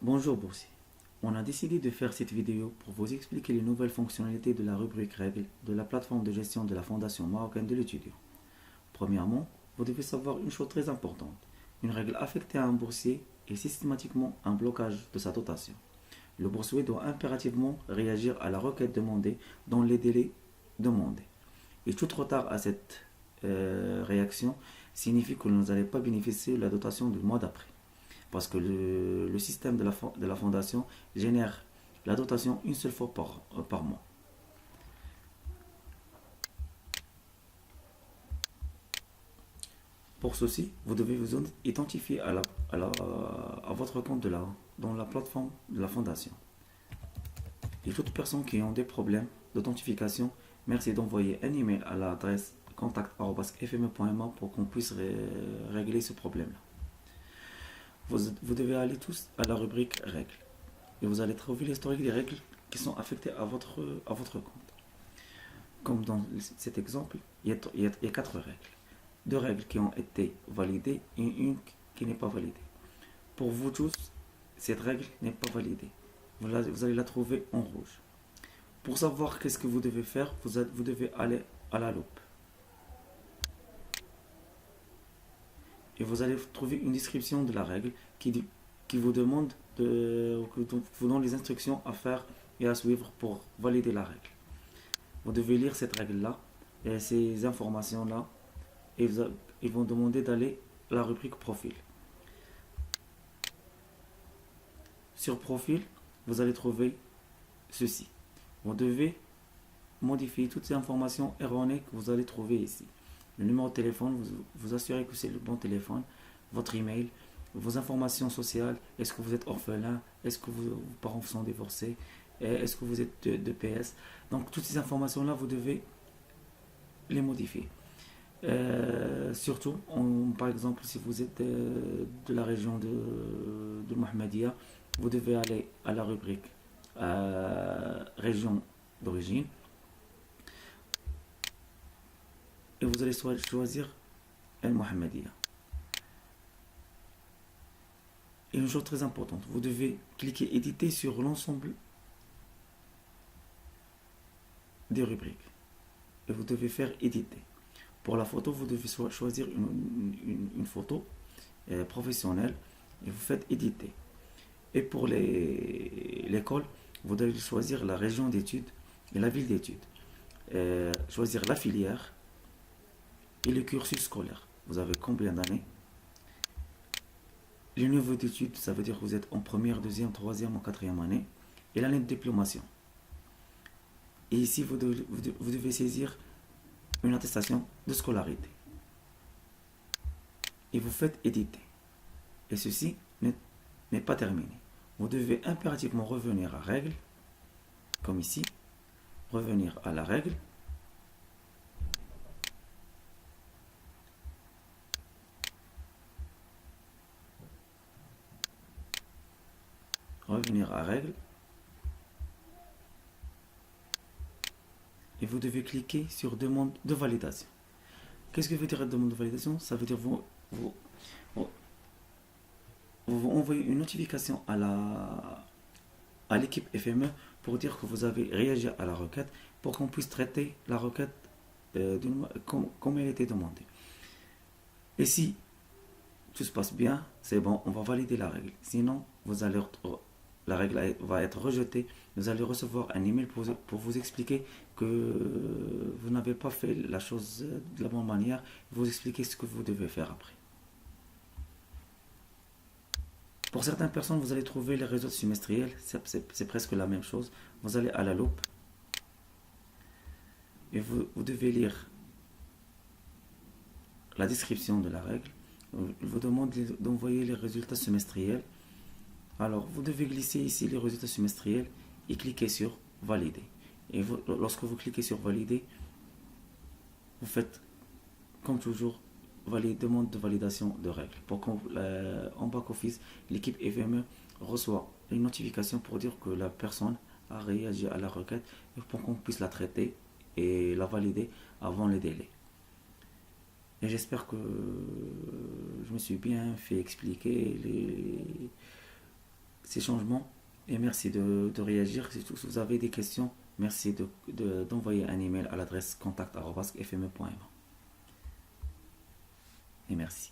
Bonjour boursier. On a décidé de faire cette vidéo pour vous expliquer les nouvelles fonctionnalités de la rubrique règles de la plateforme de gestion de la Fondation marocaine de l'étudiant. Premièrement, vous devez savoir une chose très importante. Une règle affectée à un boursier est systématiquement un blocage de sa dotation. Le boursier doit impérativement réagir à la requête demandée dans les délais demandés. Et tout retard à cette réaction signifie que vous n'allez pas bénéficier de la dotation du mois d'après. Parce que le système de la fondation génère la dotation une seule fois par mois. Pour ceci, vous devez vous identifier à votre compte dans la plateforme de la fondation. Et toutes personnes qui ont des problèmes d'authentification, merci d'envoyer un email à l'adresse contact@fme.ma pour qu'on puisse régler ce problème-là. Vous devez aller tous à la rubrique règles et vous allez trouver l'historique des règles qui sont affectées à votre compte. Comme dans cet exemple, il y a 4 règles. 2 règles qui ont été validées et une qui n'est pas validée. Pour vous tous, cette règle n'est pas validée. Vous allez la trouver en rouge. Pour savoir qu'est-ce que vous devez faire, vous devez aller à la loupe. Et vous allez trouver une description de la règle qui vous demande vous donne les instructions à faire et à suivre pour valider la règle. Vous devez lire cette règle-là et ces informations-là et ils vont demander d'aller à la rubrique profil. Sur profil, vous allez trouver ceci. Vous devez modifier toutes ces informations erronées que vous allez trouver ici. Le numéro de téléphone, vous assurez que c'est le bon téléphone, votre email, vos informations sociales, est-ce que vous êtes orphelin, est-ce que vos parents sont divorcés, est-ce que vous êtes de PS. Donc toutes ces informations-là, vous devez les modifier. Surtout, par exemple, si vous êtes de la région de Mohammedia, vous devez aller à la rubrique région d'origine et vous allez choisir El Mohammedia. Et une chose très importante, vous devez cliquer éditer sur l'ensemble des rubriques et vous devez faire éditer. Pour la photo, vous devez choisir une photo professionnelle et vous faites éditer. Et pour l'école, vous devez choisir la région d'études et la ville d'études. Choisir la filière et le cursus scolaire. Vous avez combien d'années? Le niveau d'études, ça veut dire que vous êtes en première, deuxième, troisième ou quatrième année. Et l'année de diplomation. Et ici, vous devez saisir une attestation de scolarité. Et vous faites éditer. Et ceci n'est pas terminé. Vous devez impérativement revenir à règle, comme ici, revenir à la règle, revenir à règle, et vous devez cliquer sur demande de validation. Qu'est-ce que veut dire demande de validation? Ça veut dire vous envoyez une notification à l'équipe FME pour dire que vous avez réagi à la requête pour qu'on puisse traiter la requête comme elle était demandée. Et si tout se passe bien, c'est bon, on va valider la règle. Sinon, la règle va être rejetée. Vous allez recevoir un email pour vous expliquer que vous n'avez pas fait la chose de la bonne manière. Vous expliquer ce que vous devez faire après. Pour certaines personnes, vous allez trouver les résultats semestriels. C'est presque la même chose. Vous allez à la loupe et vous devez lire la description de la règle. Il vous demande d'envoyer les résultats semestriels. Alors, vous devez glisser ici les résultats semestriels et cliquer sur valider. Et lorsque vous cliquez sur valider, vous faites comme toujours demande de validation de règles. Pour qu'en back-office, l'équipe FME reçoit une notification pour dire que la personne a réagi à la requête et pour qu'on puisse la traiter et la valider avant le délai. Et j'espère que je me suis bien fait expliquer ces changements et merci de réagir. Si vous avez des questions, merci d'envoyer un email à l'adresse contact@fme.fr. Et merci.